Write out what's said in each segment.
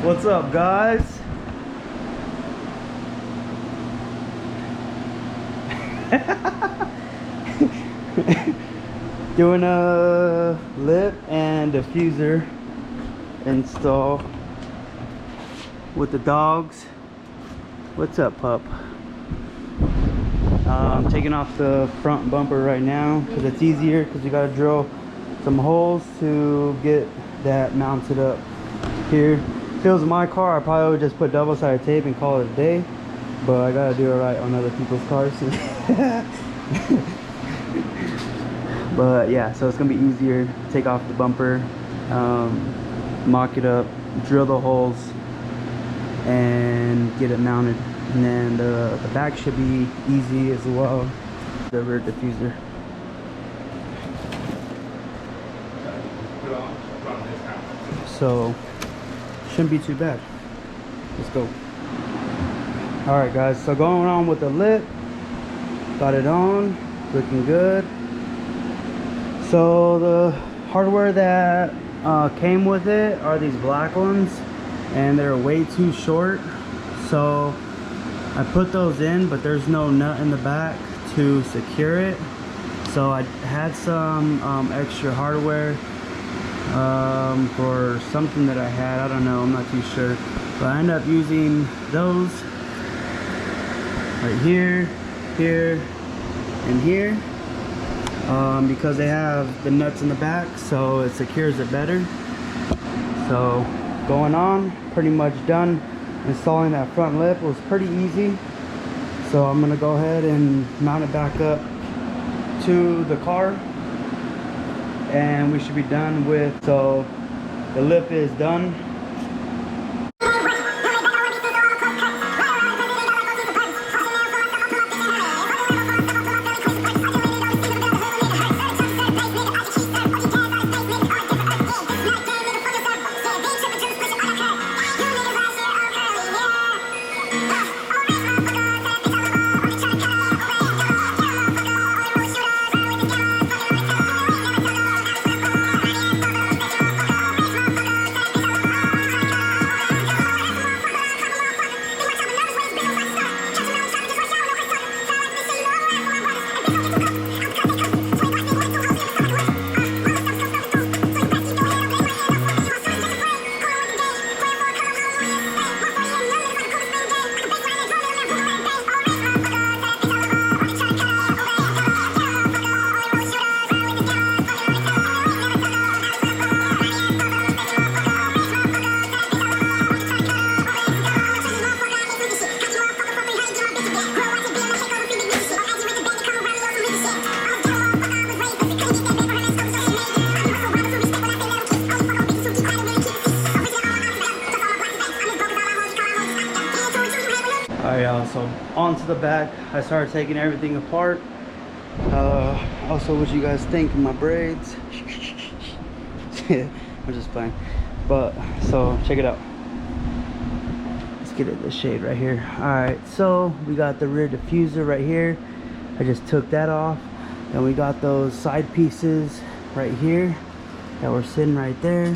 What's up, guys? Doing a lip and diffuser install with the dogs. What's up, pup? I'm taking off the front bumper right now because it's easier, because you got to drill some holes to get that mounted up here. If it was my car, I probably would just put double-sided tape and call it a day, but I gotta do it right on other people's cars. But yeah, so it's gonna be easier. Take off the bumper, mock it up, drill the holes, and get it mounted. And then the back should be easy as well. The rear diffuser. So shouldn't be too bad. Let's go. All right, guys, so going on with the lip, got it on, looking good. So the hardware that came with it are these black ones, and they're way too short, so I put those in, but there's no nut in the back to secure it. So I had some extra hardware for something that I had, I don't know, I'm not too sure, but I ended up using those right here, here, and here, because they have the nuts in the back, so it secures it better. So going on, pretty much done. Installing that front lip was pretty easy, so I'm gonna go ahead and mount it back up to the car, and we should be done with. So the lip is done. Alright, so onto the back. I started taking everything apart. Also, what you guys think of my braids? I'm just playing. But so check it out. Let's get it this shade right here. Alright, so we got the rear diffuser right here. I just took that off. Then we got those side pieces right here that were sitting right there.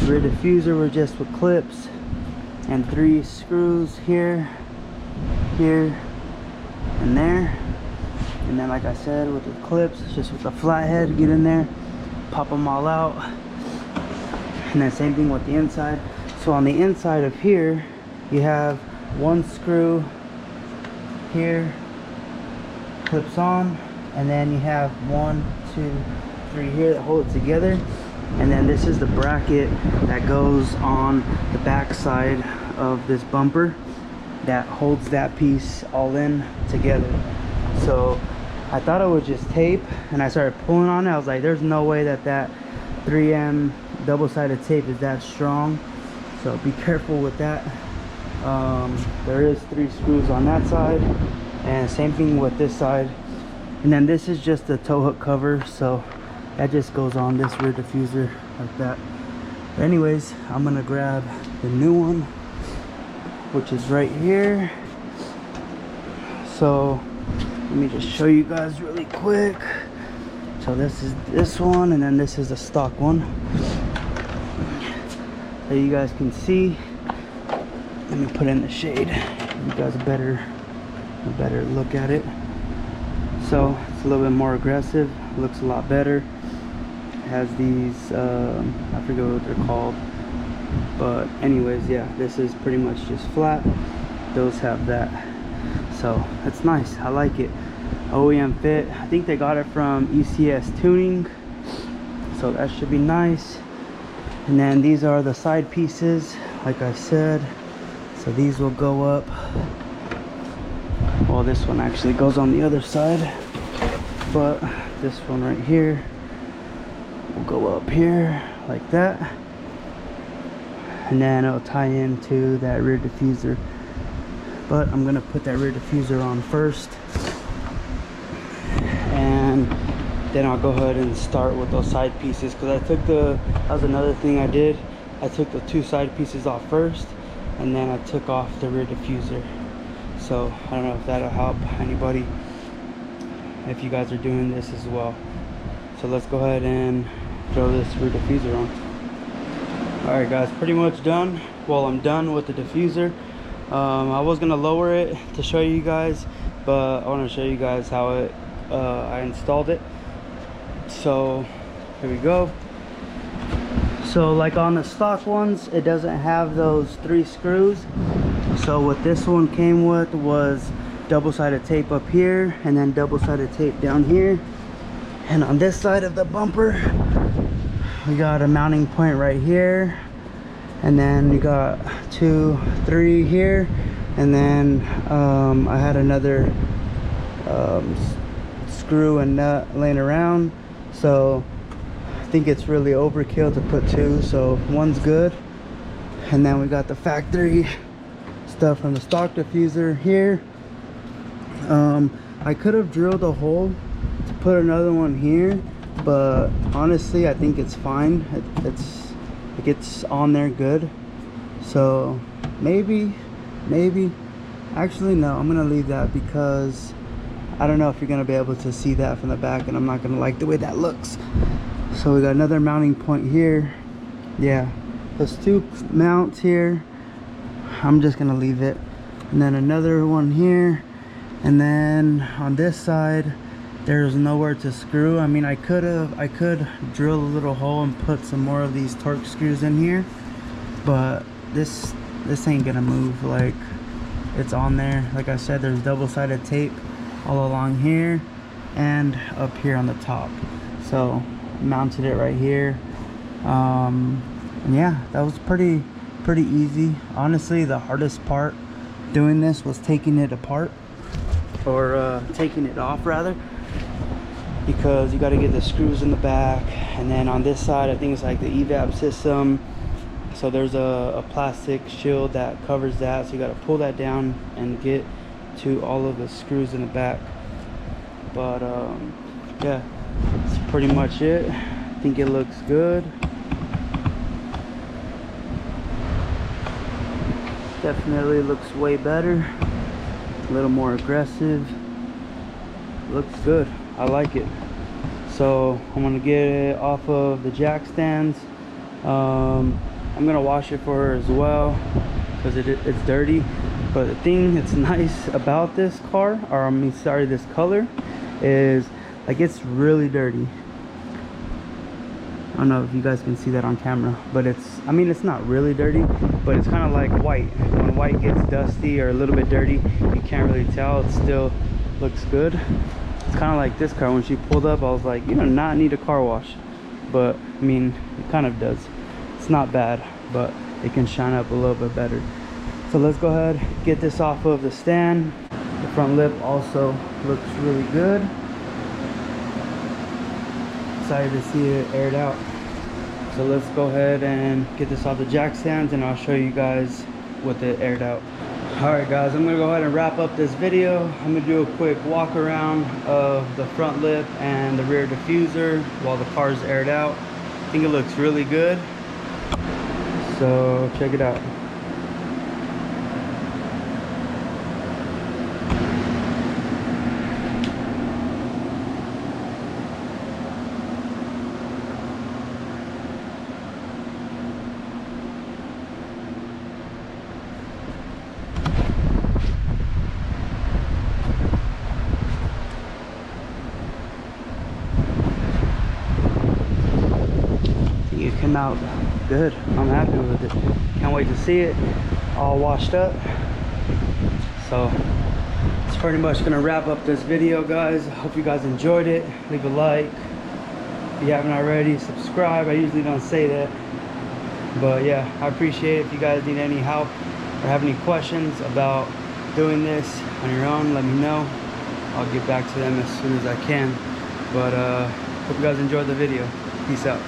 The rear diffuser were just with clips and 3 screws here, here, and there. And then, like I said, with the clips, it's just with the flathead, get in there, pop them all out. And then same thing with the inside. So on the inside of here, you have 1 screw here, clips on, and then you have 1, 2, 3 here that hold it together. And then this is the bracket that goes on the back side of this bumper that holds that piece all in together. So I thought it was just tape, and I started pulling on it. I was like, there's no way that that 3M double-sided tape is that strong, so be careful with that. There is 3 screws on that side, and same thing with this side. And then this is just the tow hook cover, so that just goes on this rear diffuser like that. But anyways, I'm gonna grab the new one, which is right here. So let me just show you guys really quick. So this is this one, and then this is a stock one. that you guys can see. Let me put in the shade. You guys a better look at it. So it's a little bit more aggressive, looks a lot better. It has these I forget what they're called, but anyways, yeah, this is pretty much just flat. Those have that, so it's nice. I like it. OEM fit. I think they got it from ECS Tuning, so that should be nice. And then these are the side pieces, like I said. So these will go up. Well, this one actually goes on the other side, but this one right here will go up here like that, and then it'll tie into that rear diffuser. But I'm gonna put that rear diffuser on first, and then I'll go ahead and start with those side pieces, because that was another thing I did. I took the two side pieces off first, and then I took off the rear diffuser. So I don't know if that'll help anybody if you guys are doing this as well. So let's go ahead and throw this rear diffuser on. All right guys, pretty much done. Well, I'm done with the diffuser. I was gonna lower it to show you guys, but I want to show you guys how I installed it. So here we go. So like on the stock ones, it doesn't have those 3 screws. So what this one came with was double-sided tape up here, and then double-sided tape down here. And on this side of the bumper, we got a mounting point right here, and then we got 2, 3 here, and then I had another screw and nut laying around. So I think it's really overkill to put 2, so one's good. And then we got the factory stuff from the stock diffuser here. I could have drilled a hole to put another one here, but honestly I think it's fine. It's on there good. So maybe actually no, I'm gonna leave that, because I don't know if you're gonna be able to see that from the back, and I'm not gonna like the way that looks. So we got another mounting point here. Yeah, those 2 mounts here, I'm just gonna leave it. And then another one here, and then on this side there's nowhere to screw. I mean, I could drill a little hole and put some more of these torque screws in here, but this ain't gonna move. Like, it's on there. Like I said, there's double-sided tape all along here and up here on the top. So mounted it right here. And yeah, that was pretty easy. Honestly, the hardest part doing this was taking it apart, or taking it off rather, because you got to get the screws in the back. And then on this side, I think it's like the evap system, so there's a plastic shield that covers that, so you got to pull that down and get to all of the screws in the back. But yeah, that's pretty much it. I think it looks good. Definitely looks way better, a little more aggressive. Looks good, I like it. So I'm gonna get it off of the jack stands. I'm gonna wash it for her as well, because it's dirty. But the thing that's nice about this car, or I mean sorry, this color, is like it's really dirty. I don't know if you guys can see that on camera, but I mean it's not really dirty, but it's kind of like white. When white gets dusty or a little bit dirty, you can't really tell. It still looks good. It's kind of like this car. When she pulled up, I was like, you do not need a car wash, but I mean it kind of does. It's not bad, but it can shine up a little bit better. So let's go ahead, get this off of the stand. The front lip also looks really good. Excited to see it aired out. So let's go ahead and get this off the jack stands, and I'll show you guys with it aired out. Alright guys, I'm gonna go ahead and wrap up this video. I'm gonna do a quick walk around of the front lip and the rear diffuser while the car's aired out. I think it looks really good, so check it out. came out good. I'm happy with it. Can't wait to see it all washed up. So it's pretty much gonna wrap up this video, guys. I hope you guys enjoyed it. Leave a like if you haven't already. Subscribe. I usually don't say that, but yeah, I appreciate it. If you guys need any help or have any questions about doing this on your own, let me know. I'll get back to them as soon as I can. But hope you guys enjoyed the video. Peace out.